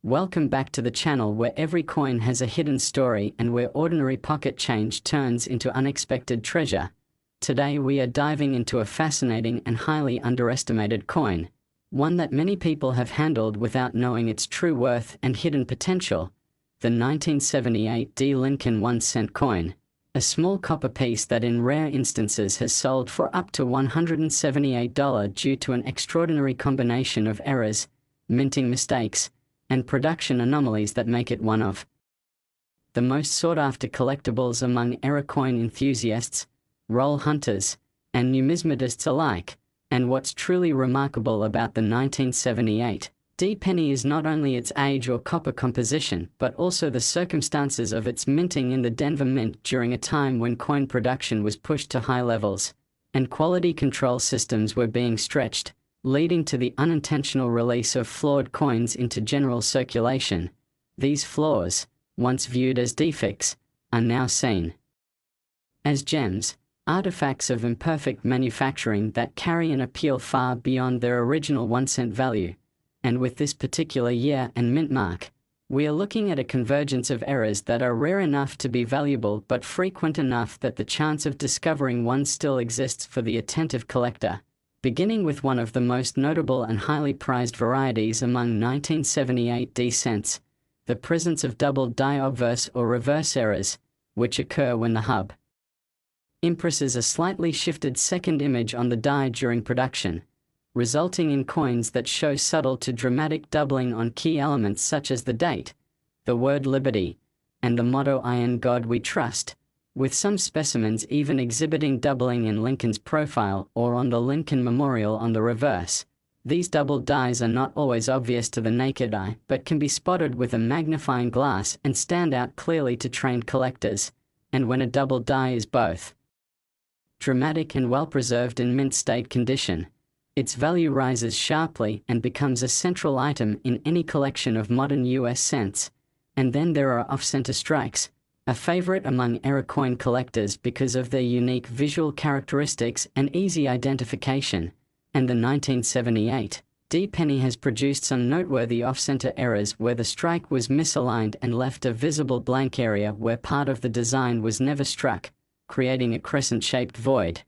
Welcome back to the channel where every coin has a hidden story and where ordinary pocket change turns into unexpected treasure. Today we are diving into a fascinating and highly underestimated coin, one that many people have handled without knowing its true worth and hidden potential: the 1978 D. Lincoln 1-cent coin, a small copper piece that in rare instances has sold for up to $178 due to an extraordinary combination of errors, minting mistakes, and production anomalies that make it one of the most sought-after collectibles among error coin enthusiasts, roll hunters, and numismatists alike. And what's truly remarkable about the 1978 D penny is not only its age or copper composition, but also the circumstances of its minting in the Denver Mint during a time when coin production was pushed to high levels, and quality control systems were being stretched, leading to the unintentional release of flawed coins into general circulation. These flaws, once viewed as defects, are now seen as gems, artifacts of imperfect manufacturing that carry an appeal far beyond their original 1-cent value. And with this particular year and mint mark, we are looking at a convergence of errors that are rare enough to be valuable but frequent enough that the chance of discovering one still exists for the attentive collector. Beginning with one of the most notable and highly prized varieties among 1978 D cents, the presence of double die obverse or reverse errors, which occur when the hub impresses a slightly shifted second image on the die during production, resulting in coins that show subtle to dramatic doubling on key elements such as the date, the word liberty, and the motto "In God We Trust", with some specimens even exhibiting doubling in Lincoln's profile or on the Lincoln Memorial on the reverse. These double dies are not always obvious to the naked eye, but can be spotted with a magnifying glass and stand out clearly to trained collectors. And when a double die is both dramatic and well-preserved in mint state condition, its value rises sharply and becomes a central item in any collection of modern US cents. And then there are off-center strikes, a favorite among error coin collectors because of their unique visual characteristics and easy identification. And the 1978 D penny has produced some noteworthy off-center errors where the strike was misaligned and left a visible blank area where part of the design was never struck, creating a crescent-shaped void.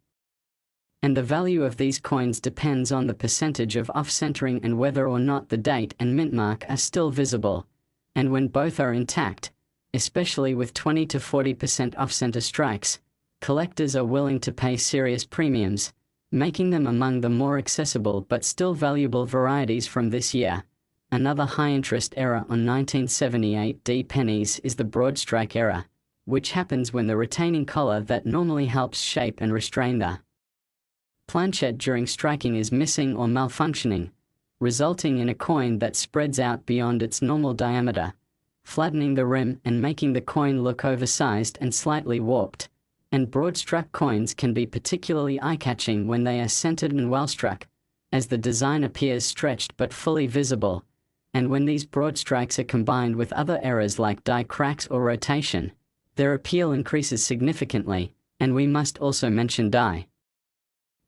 And the value of these coins depends on the percentage of off-centering and whether or not the date and mint mark are still visible. And when both are intact, especially with 20 to 40% off-center strikes, collectors are willing to pay serious premiums, making them among the more accessible but still valuable varieties from this year. Another high-interest error on 1978 D pennies is the broad strike error, which happens when the retaining collar that normally helps shape and restrain the planchet during striking is missing or malfunctioning, resulting in a coin that spreads out beyond its normal diameter, flattening the rim and making the coin look oversized and slightly warped. And broad-struck coins can be particularly eye-catching when they are centered and well-struck, as the design appears stretched but fully visible. And when these broad strikes are combined with other errors like die cracks or rotation, their appeal increases significantly. And we must also mention die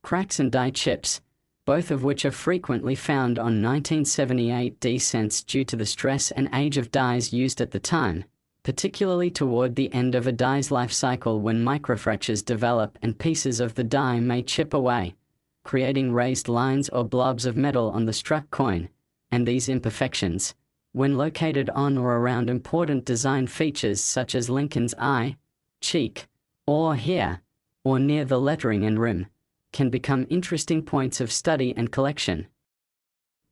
cracks and die chips, both of which are frequently found on 1978 D cents due to the stress and age of dies used at the time, particularly toward the end of a die's life cycle when microfractures develop and pieces of the die may chip away, creating raised lines or blobs of metal on the struck coin. And these imperfections, when located on or around important design features such as Lincoln's eye, cheek, or hair, or near the lettering and rim, can become interesting points of study and collection,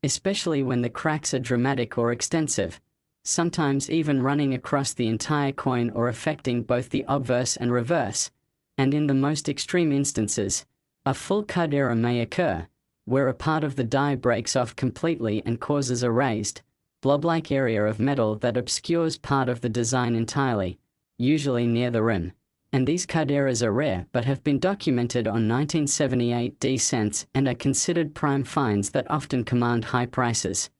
especially when the cracks are dramatic or extensive, sometimes even running across the entire coin or affecting both the obverse and reverse. And in the most extreme instances, a full cut error may occur, where a part of the die breaks off completely and causes a raised, blob-like area of metal that obscures part of the design entirely, usually near the rim. And these cut errors are rare but have been documented on 1978 D cents and are considered prime finds that often command high prices.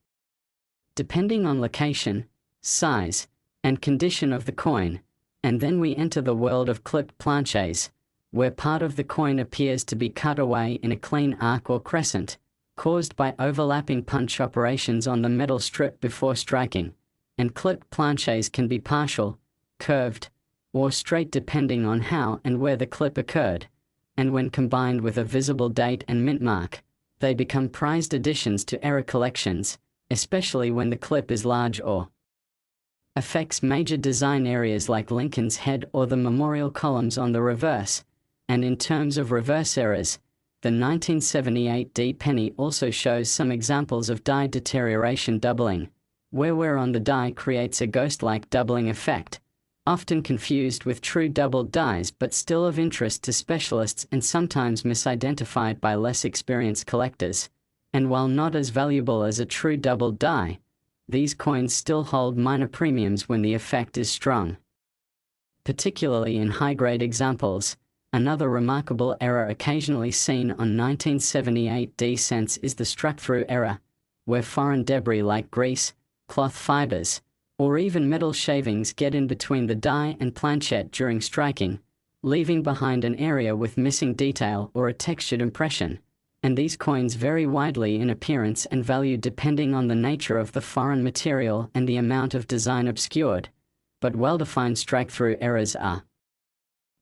Depending on location, size, and condition of the coin. And then we enter the world of clipped planchets, where part of the coin appears to be cut away in a clean arc or crescent, caused by overlapping punch operations on the metal strip before striking. and clipped planches can be partial, curved, or straight depending on how and where the clip occurred, and when combined with a visible date and mint mark, they become prized additions to era collections, especially when the clip is large or affects major design areas like Lincoln's head or the memorial columns on the reverse. And in terms of reverse errors, the 1978 D penny also shows some examples of die deterioration doubling, where wear on the die creates a ghost-like doubling effect, often confused with true doubled dies but still of interest to specialists and sometimes misidentified by less experienced collectors. And while not as valuable as a true doubled die, these coins still hold minor premiums when the effect is strong. Particularly in high-grade examples, another remarkable error occasionally seen on 1978 D cents is the struck-through error, where foreign debris like grease, cloth fibers, or even metal shavings get in between the die and planchette during striking, leaving behind an area with missing detail or a textured impression. And these coins vary widely in appearance and value depending on the nature of the foreign material and the amount of design obscured, but well-defined strike-through errors are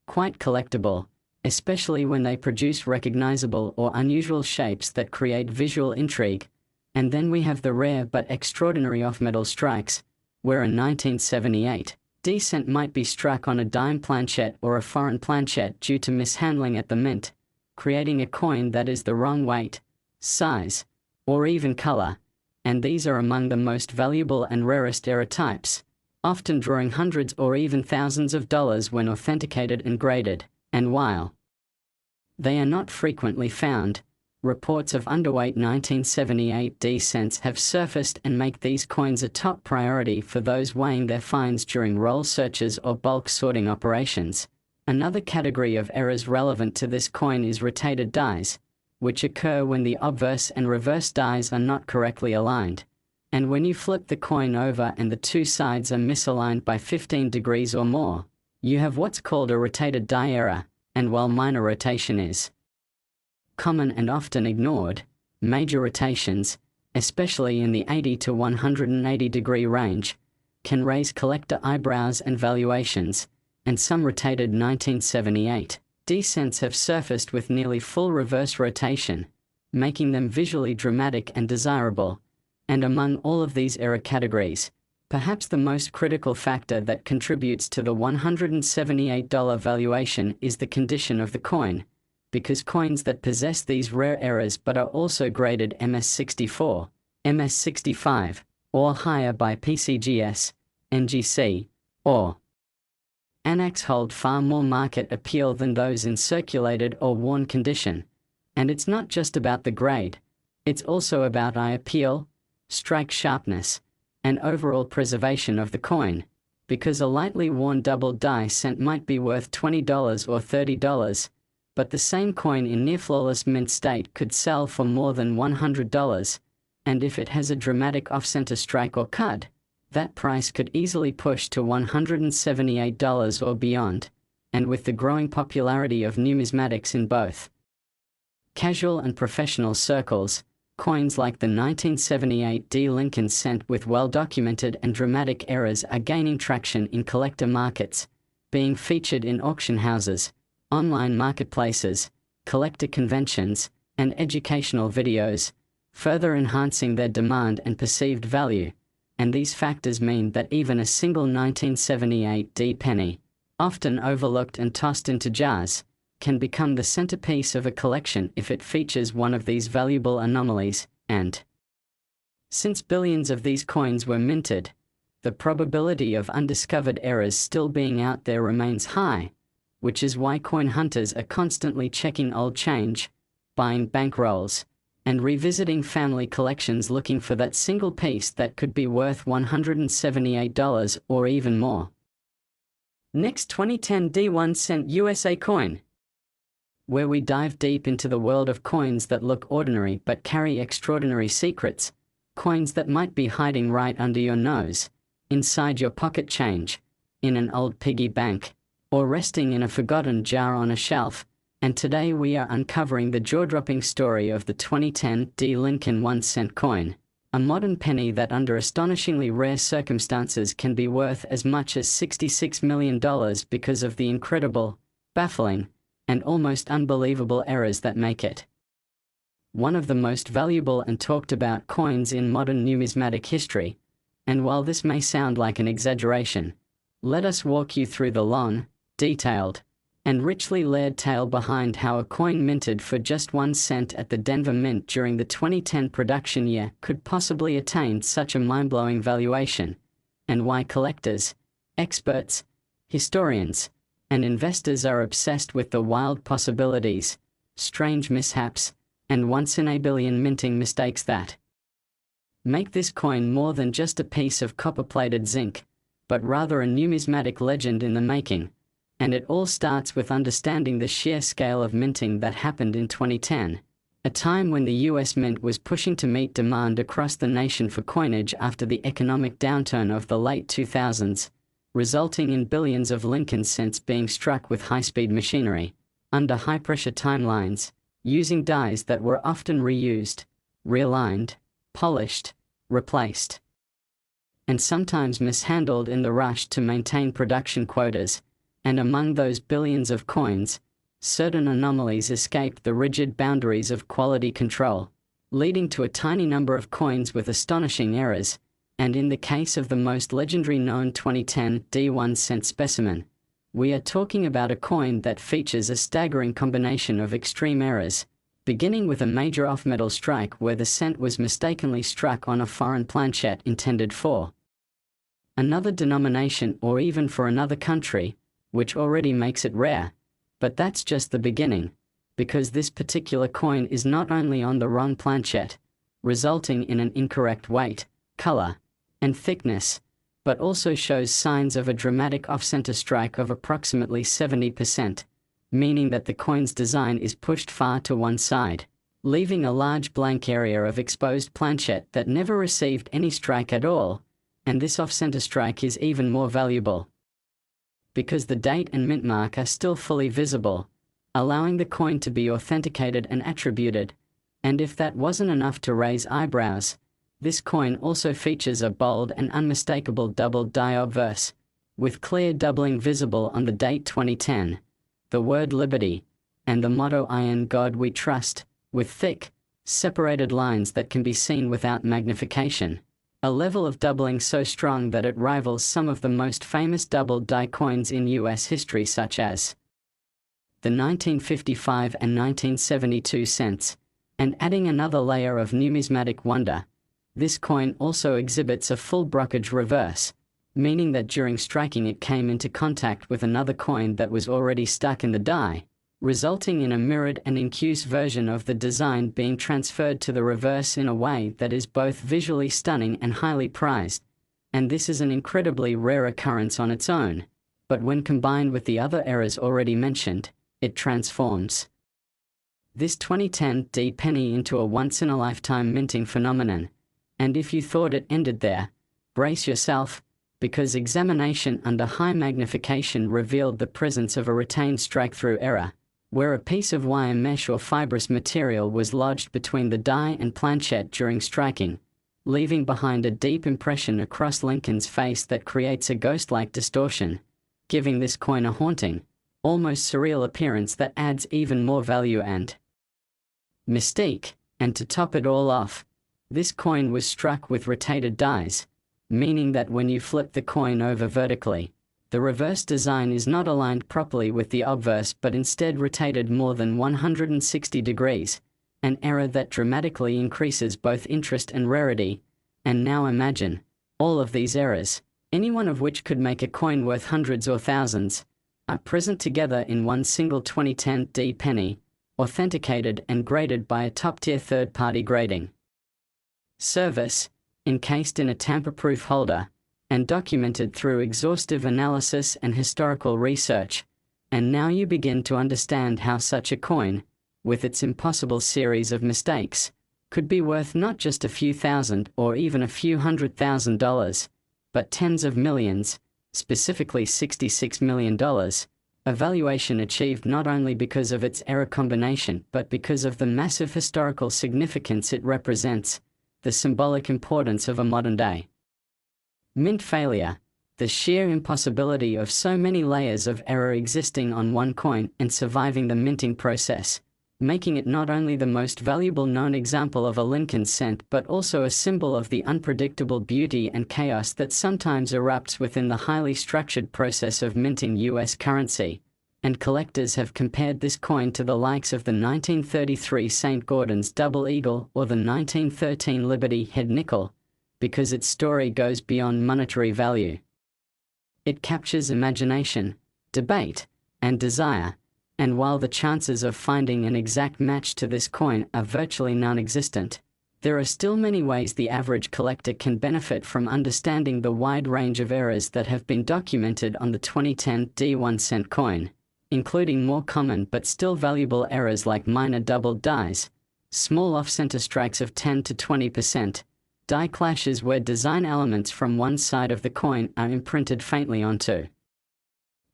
quite collectible, especially when they produce recognizable or unusual shapes that create visual intrigue. And then we have the rare but extraordinary off-metal strikes, where a 1978 D cent might be struck on a dime planchette or a foreign planchette due to mishandling at the mint, creating a coin that is the wrong weight, size, or even color, and these are among the most valuable and rarest error types, often drawing hundreds or even thousands of dollars when authenticated and graded. And while they are not frequently found, reports of underweight 1978 D cents have surfaced and make these coins a top priority for those weighing their finds during roll searches or bulk sorting operations. Another category of errors relevant to this coin is rotated dies, which occur when the obverse and reverse dies are not correctly aligned, and when you flip the coin over and the two sides are misaligned by 15 degrees or more, you have what's called a rotated die error. And while minor rotation is common and often ignored, major rotations, especially in the 80 to 180 degree range, can raise collector eyebrows and valuations, and some rotated 1978 D cents have surfaced with nearly full reverse rotation, making them visually dramatic and desirable. And among all of these error categories, perhaps the most critical factor that contributes to the $178 valuation is the condition of the coin, because coins that possess these rare errors but are also graded MS64, MS65, or higher by PCGS, NGC, or ANAX hold far more market appeal than those in circulated or worn condition. And it's not just about the grade, it's also about eye appeal, strike sharpness, and overall preservation of the coin, because a lightly worn double die cent might be worth $20 or $30, but the same coin in near-flawless mint state could sell for more than $100, and if it has a dramatic off-center strike or cut, that price could easily push to $178 or beyond. And with the growing popularity of numismatics in both casual and professional circles, coins like the 1978 D Lincoln cent with well-documented and dramatic errors are gaining traction in collector markets, being featured in auction houses, online marketplaces, collector conventions, and educational videos, further enhancing their demand and perceived value. And these factors mean that even a single 1978 D penny, often overlooked and tossed into jars, can become the centerpiece of a collection if it features one of these valuable anomalies. And since billions of these coins were minted, the probability of undiscovered errors still being out there remains high, which is why coin hunters are constantly checking old change, buying bankrolls, and revisiting family collections looking for that single piece that could be worth $178 or even more. Next, 2010 D1 cent USA coin, where we dive deep into the world of coins that look ordinary but carry extraordinary secrets, coins that might be hiding right under your nose, inside your pocket change, in an old piggy bank, or resting in a forgotten jar on a shelf. And today we are uncovering the jaw-dropping story of the 2010 D Lincoln 1 cent coin. A modern penny that under astonishingly rare circumstances can be worth as much as $66 million because of the incredible, baffling, and almost unbelievable errors that make it one of the most valuable and talked about coins in modern numismatic history. And while this may sound like an exaggeration, let us walk you through the long, detailed, and richly layered tale behind how a coin minted for just 1 cent at the Denver Mint during the 2010 production year could possibly attain such a mind-blowing valuation, and why collectors, experts, historians, and investors are obsessed with the wild possibilities, strange mishaps, and once-in-a-billion minting mistakes that make this coin more than just a piece of copper-plated zinc, but rather a numismatic legend in the making. And it all starts with understanding the sheer scale of minting that happened in 2010, a time when the US Mint was pushing to meet demand across the nation for coinage after the economic downturn of the late 2000s, resulting in billions of Lincoln cents being struck with high-speed machinery, under high-pressure timelines, using dies that were often reused, realigned, polished, replaced, and sometimes mishandled in the rush to maintain production quotas. And among those billions of coins, certain anomalies escaped the rigid boundaries of quality control, leading to a tiny number of coins with astonishing errors. And in the case of the most legendary known 2010 D1 cent specimen, we are talking about a coin that features a staggering combination of extreme errors, beginning with a major off-metal strike where the cent was mistakenly struck on a foreign planchette intended for another denomination or even for another country, which already makes it rare. But that's just the beginning, because this particular coin is not only on the wrong planchette, resulting in an incorrect weight, color, and thickness, but also shows signs of a dramatic off-center strike of approximately 70%, meaning that the coin's design is pushed far to one side, leaving a large blank area of exposed planchette that never received any strike at all. And this off-center strike is even more valuable because the date and mint mark are still fully visible, allowing the coin to be authenticated and attributed. And if that wasn't enough to raise eyebrows, this coin also features a bold and unmistakable double die obverse, with clear doubling visible on the date 2010, the word liberty, and the motto "In God We Trust," with thick, separated lines that can be seen without magnification. A level of doubling so strong that it rivals some of the most famous double die coins in US history, such as the 1955 and 1972 cents. And adding another layer of numismatic wonder, this coin also exhibits a full brokerage reverse, meaning that during striking it came into contact with another coin that was already stuck in the die, resulting in a mirrored and incuse version of the design being transferred to the reverse in a way that is both visually stunning and highly prized. And this is an incredibly rare occurrence on its own, but when combined with the other errors already mentioned, it transforms this 2010 D penny into a once-in-a-lifetime minting phenomenon. And if you thought it ended there, brace yourself, because examination under high magnification revealed the presence of a retained strike-through error, where a piece of wire mesh or fibrous material was lodged between the die and planchette during striking, leaving behind a deep impression across Lincoln's face that creates a ghost-like distortion, giving this coin a haunting, almost surreal appearance that adds even more value and mystique. And to top it all off, this coin was struck with rotated dies, meaning that when you flip the coin over vertically, the reverse design is not aligned properly with the obverse but instead rotated more than 160 degrees, an error that dramatically increases both interest and rarity. And now imagine all of these errors, any one of which could make a coin worth hundreds or thousands, are present together in one single 2010 D penny, authenticated and graded by a top-tier third-party grading service, encased in a tamper-proof holder, and documented through exhaustive analysis and historical research. And now you begin to understand how such a coin, with its impossible series of mistakes, could be worth not just a few thousand or even a few $100,000, but tens of millions, specifically $66 million, a valuation achieved not only because of its error combination but because of the massive historical significance it represents. the symbolic importance of a modern-day mint failure, the sheer impossibility of so many layers of error existing on one coin and surviving the minting process, making it not only the most valuable known example of a Lincoln cent but also a symbol of the unpredictable beauty and chaos that sometimes erupts within the highly structured process of minting U.S. currency. And collectors have compared this coin to the likes of the 1933 St. Gordon's Double Eagle or the 1913 Liberty Head Nickel, because its story goes beyond monetary value. It captures imagination, debate, and desire, and while the chances of finding an exact match to this coin are virtually non-existent, there are still many ways the average collector can benefit from understanding the wide range of errors that have been documented on the 2010 D1 cent coin, including more common but still valuable errors like minor doubled dies, small off-center strikes of 10 to 20%, die clashes where design elements from one side of the coin are imprinted faintly onto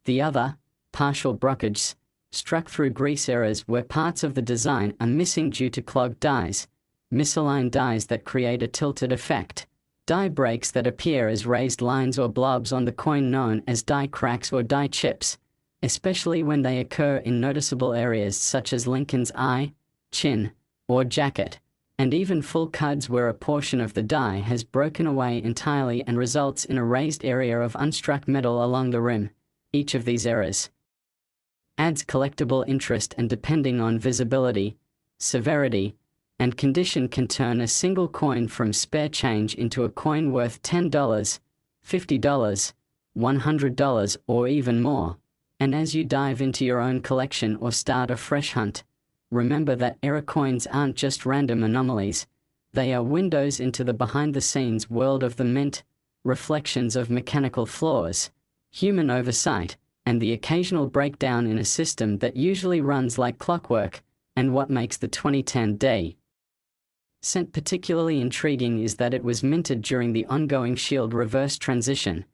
the other, partial brockages, struck through grease errors where parts of the design are missing due to clogged dies, misaligned dies that create a tilted effect, die breaks that appear as raised lines or blobs on the coin known as die cracks or die chips, especially when they occur in noticeable areas such as Lincoln's eye, chin, or jacket, and even full cuds where a portion of the die has broken away entirely and results in a raised area of unstruck metal along the rim. Each of these errors adds collectible interest, and depending on visibility, severity, and condition can turn a single coin from spare change into a coin worth $10, $50, $100, or even more. And as you dive into your own collection or start a fresh hunt, remember that error coins aren't just random anomalies, they are windows into the behind-the-scenes world of the mint, reflections of mechanical flaws, human oversight, and the occasional breakdown in a system that usually runs like clockwork. And what makes the 2010 D cent particularly intriguing is that it was minted during the ongoing Shield reverse transition,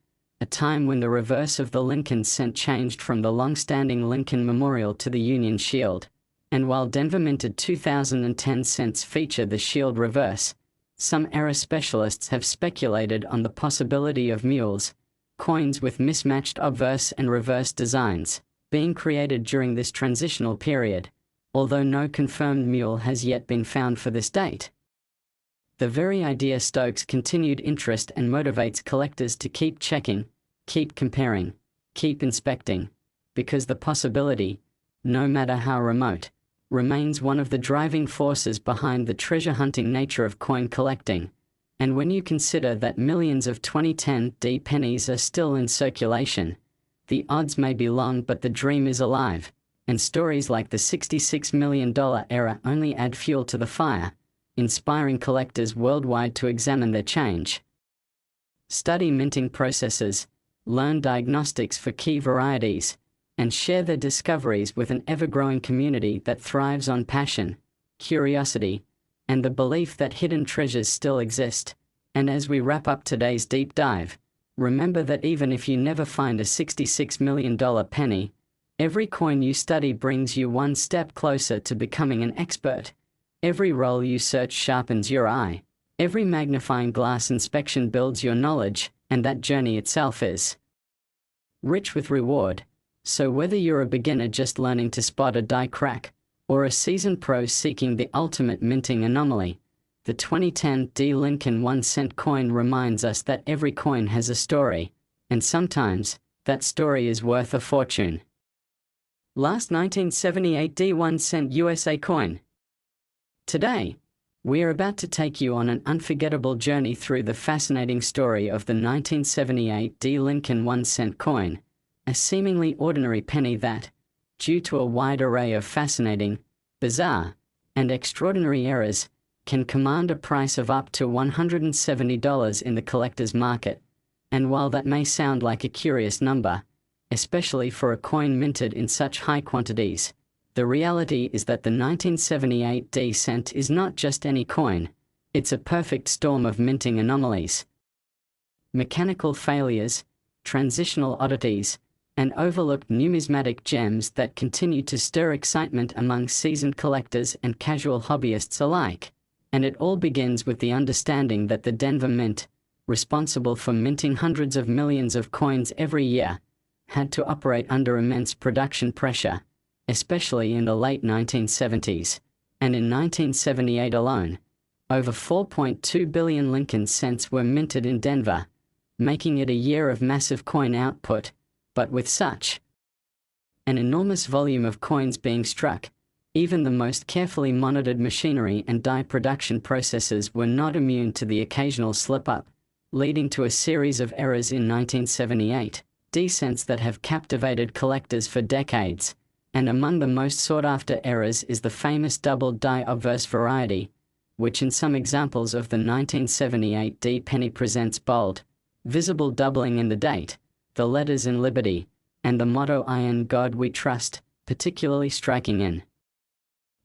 a time when the reverse of the Lincoln cent changed from the long-standing Lincoln Memorial to the Union Shield. And while Denver minted 2010 cents feature the Shield reverse, some error specialists have speculated on the possibility of mules, coins with mismatched obverse and reverse designs, being created during this transitional period, although no confirmed mule has yet been found for this date. The very idea stokes continued interest and motivates collectors to keep checking, keep comparing, keep inspecting, because the possibility, no matter how remote, remains one of the driving forces behind the treasure hunting nature of coin collecting. And when you consider that millions of 2010 D pennies are still in circulation, the odds may be long but the dream is alive, and stories like the $66 million error only add fuel to the fire, inspiring collectors worldwide to examine their change, study minting processes, learn diagnostics for key varieties, and share their discoveries with an ever-growing community that thrives on passion, curiosity, and the belief that hidden treasures still exist. And as we wrap up today's deep dive, remember that even if you never find a $66 million penny, every coin you study brings you one step closer to becoming an expert. Every roll you search sharpens your eye. Every magnifying glass inspection builds your knowledge, and that journey itself is rich with reward. So whether you're a beginner just learning to spot a die crack, or a seasoned pro seeking the ultimate minting anomaly, the 2010 D Lincoln 1 cent coin reminds us that every coin has a story, and sometimes, that story is worth a fortune. Last 1978 D1 cent USA coin. Today, we are about to take you on an unforgettable journey through the fascinating story of the 1978 D Lincoln 1 cent coin, a seemingly ordinary penny that, due to a wide array of fascinating, bizarre, and extraordinary errors, can command a price of up to $170 in the collector's market. And while that may sound like a curious number, especially for a coin minted in such high quantities, the reality is that the 1978 D cent is not just any coin, it's a perfect storm of minting anomalies, mechanical failures, transitional oddities, and overlooked numismatic gems that continue to stir excitement among seasoned collectors and casual hobbyists alike. And it all begins with the understanding that the Denver Mint, responsible for minting hundreds of millions of coins every year, had to operate under immense production pressure, especially in the late 1970s, and in 1978 alone, over 4.2 billion Lincoln cents were minted in Denver, making it a year of massive coin output. But with such an enormous volume of coins being struck, even the most carefully monitored machinery and die production processes were not immune to the occasional slip-up, leading to a series of errors in 1978 cents that have captivated collectors for decades. And among the most sought-after errors is the famous doubled die obverse variety, which in some examples of the 1978 D penny presents bold, visible doubling in the date, the letters in Liberty, and the motto "In God We Trust," particularly striking in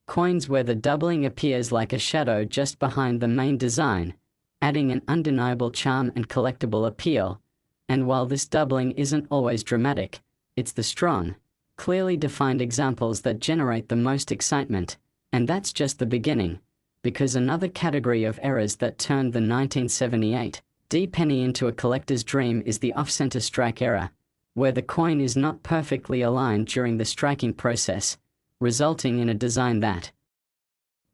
coins where the doubling appears like a shadow just behind the main design, adding an undeniable charm and collectible appeal. And while this doubling isn't always dramatic, it's the strong, clearly defined examples that generate the most excitement. And that's just the beginning, because another category of errors that turned the 1978 D penny into a collector's dream is the off-center strike error, where the coin is not perfectly aligned during the striking process, resulting in a design that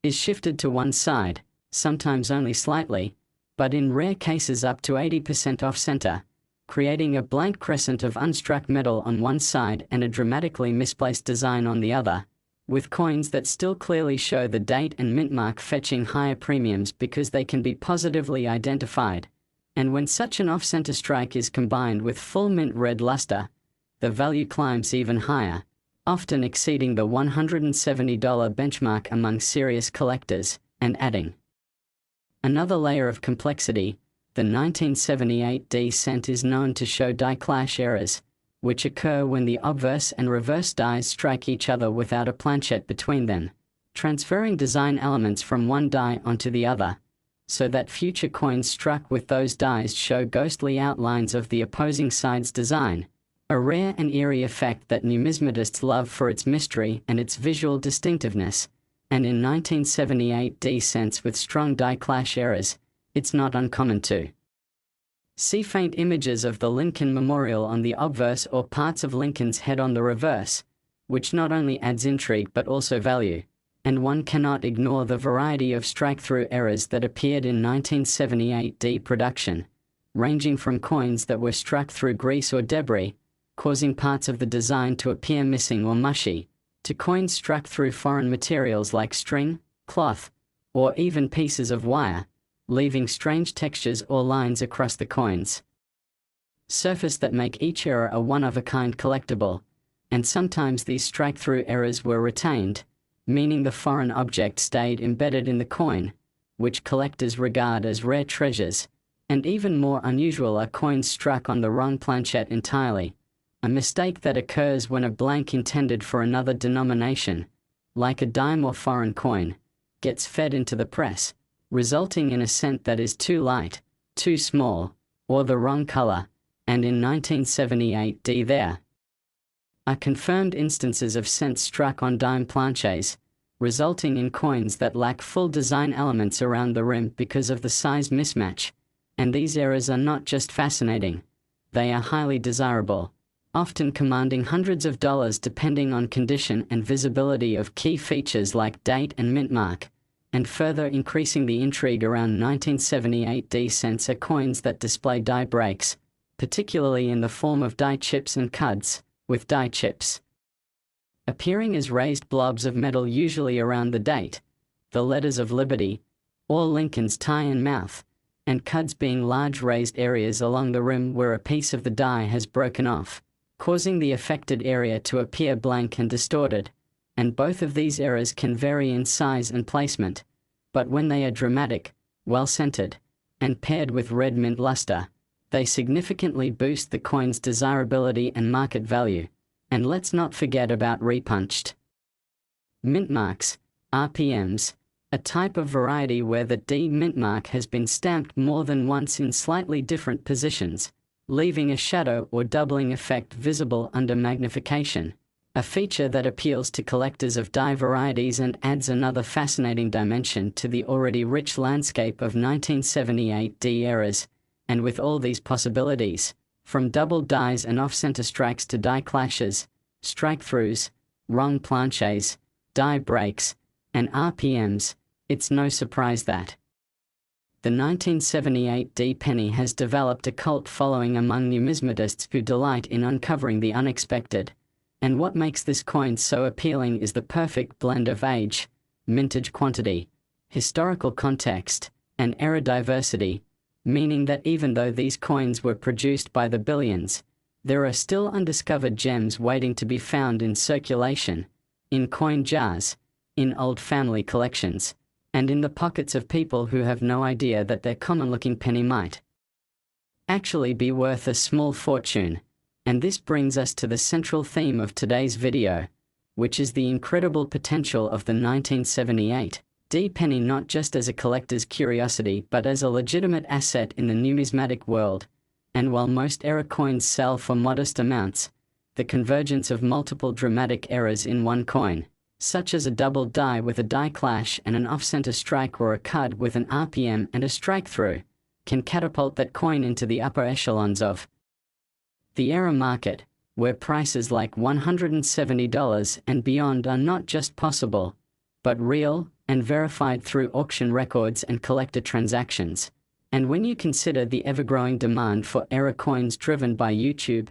is shifted to one side, sometimes only slightly, but in rare cases up to 80% off-center, creating a blank crescent of unstruck metal on one side and a dramatically misplaced design on the other, with coins that still clearly show the date and mint mark fetching higher premiums because they can be positively identified. And when such an off-center strike is combined with full mint red luster, the value climbs even higher, often exceeding the $170 benchmark among serious collectors, and adding another layer of complexity. The 1978 D cent is known to show die clash errors, which occur when the obverse and reverse dies strike each other without a planchette between them, transferring design elements from one die onto the other, so that future coins struck with those dies show ghostly outlines of the opposing side's design, a rare and eerie effect that numismatists love for its mystery and its visual distinctiveness. And in 1978 D cents with strong die clash errors, it's not uncommon to see faint images of the Lincoln Memorial on the obverse or parts of Lincoln's head on the reverse, which not only adds intrigue but also value. And one cannot ignore the variety of strike-through errors that appeared in 1978 D production, ranging from coins that were struck through grease or debris, causing parts of the design to appear missing or mushy, to coins struck through foreign materials like string, cloth, or even pieces of wire, leaving strange textures or lines across the coin's surface that make each error a one-of-a-kind collectible. And sometimes these strike-through errors were retained, meaning the foreign object stayed embedded in the coin, which collectors regard as rare treasures. And even more unusual are coins struck on the wrong planchette entirely, a mistake that occurs when a blank intended for another denomination, like a dime or foreign coin, gets fed into the press, resulting in a cent that is too light, too small, or the wrong color. And in 1978 D there are confirmed instances of cents struck on dime planches, resulting in coins that lack full design elements around the rim because of the size mismatch. And these errors are not just fascinating, they are highly desirable, often commanding hundreds of dollars depending on condition and visibility of key features like date and mint mark. And further increasing the intrigue around 1978 D cents are coins that display die breaks, particularly in the form of die chips and cuds, with die chips appearing as raised blobs of metal usually around the date, the letters of Liberty, or Lincoln's tie and mouth, and cuds being large raised areas along the rim where a piece of the die has broken off, causing the affected area to appear blank and distorted. And both of these errors can vary in size and placement, but when they are dramatic, well-centered, and paired with red mint luster, they significantly boost the coin's desirability and market value. And let's not forget about repunched mint marks, RPMs, a type of variety where the D mint mark has been stamped more than once in slightly different positions, leaving a shadow or doubling effect visible under magnification. a feature that appeals to collectors of die varieties and adds another fascinating dimension to the already rich landscape of 1978 D eras. And with all these possibilities, from double dies and off-center strikes to die clashes, strike-throughs, wrong planches, die breaks, and RPMs, it's no surprise that the 1978 D penny has developed a cult following among numismatists who delight in uncovering the unexpected. And what makes this coin so appealing is the perfect blend of age, mintage quantity, historical context, and era diversity, meaning that even though these coins were produced by the billions, there are still undiscovered gems waiting to be found in circulation, in coin jars, in old family collections, and in the pockets of people who have no idea that their common-looking penny might actually be worth a small fortune. And this brings us to the central theme of today's video, which is the incredible potential of the 1978 D penny not just as a collector's curiosity but as a legitimate asset in the numismatic world. And while most era coins sell for modest amounts, the convergence of multiple dramatic eras in one coin, such as a double die with a die clash and an off-center strike or a card with an RPM and a strike-through, can catapult that coin into the upper echelons of the era market, where prices like $170 and beyond are not just possible, but real and verified through auction records and collector transactions. And when you consider the ever-growing demand for era coins driven by YouTube,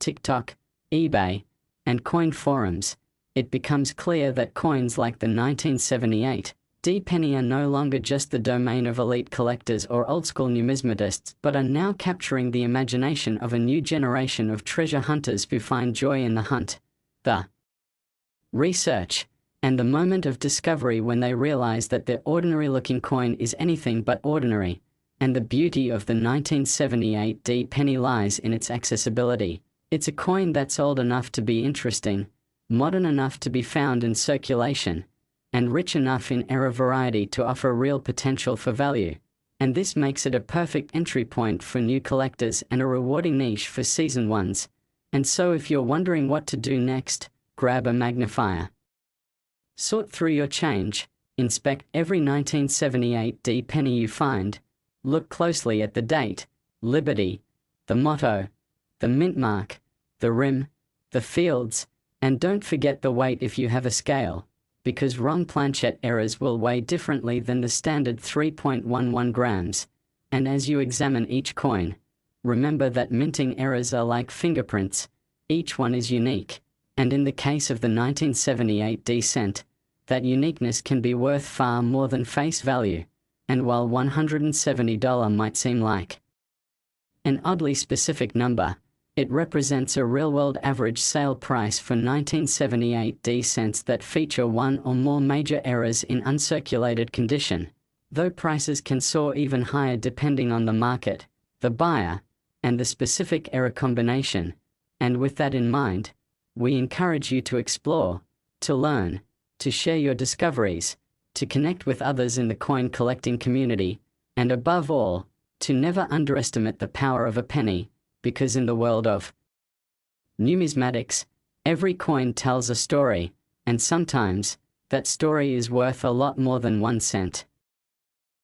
TikTok, eBay, and coin forums, it becomes clear that coins like the 1978 D penny are no longer just the domain of elite collectors or old-school numismatists, but are now capturing the imagination of a new generation of treasure hunters who find joy in the hunt, the research, and the moment of discovery when they realize that their ordinary-looking coin is anything but ordinary. And the beauty of the 1978 D penny lies in its accessibility. It's a coin that's old enough to be interesting, modern enough to be found in circulation, and rich enough in era variety to offer real potential for value. And this makes it a perfect entry point for new collectors and a rewarding niche for seasoned ones. And so if you're wondering what to do next, grab a magnifier. Sort through your change, inspect every 1978 D penny you find, look closely at the date, Liberty, the motto, the mint mark, the rim, the fields, and don't forget the weight if you have a scale, because wrong planchet errors will weigh differently than the standard 3.11 grams. And as you examine each coin, remember that minting errors are like fingerprints, each one is unique. And in the case of the 1978 D cent, that uniqueness can be worth far more than face value. And while $170 might seem like an oddly specific number, it represents a real-world average sale price for 1978 D cents that feature one or more major errors in uncirculated condition, though prices can soar even higher depending on the market, the buyer, and the specific error combination. And with that in mind, we encourage you to explore, to learn, to share your discoveries, to connect with others in the coin collecting community, and above all, to never underestimate the power of a penny, because in the world of numismatics, every coin tells a story, and sometimes, that story is worth a lot more than 1 cent.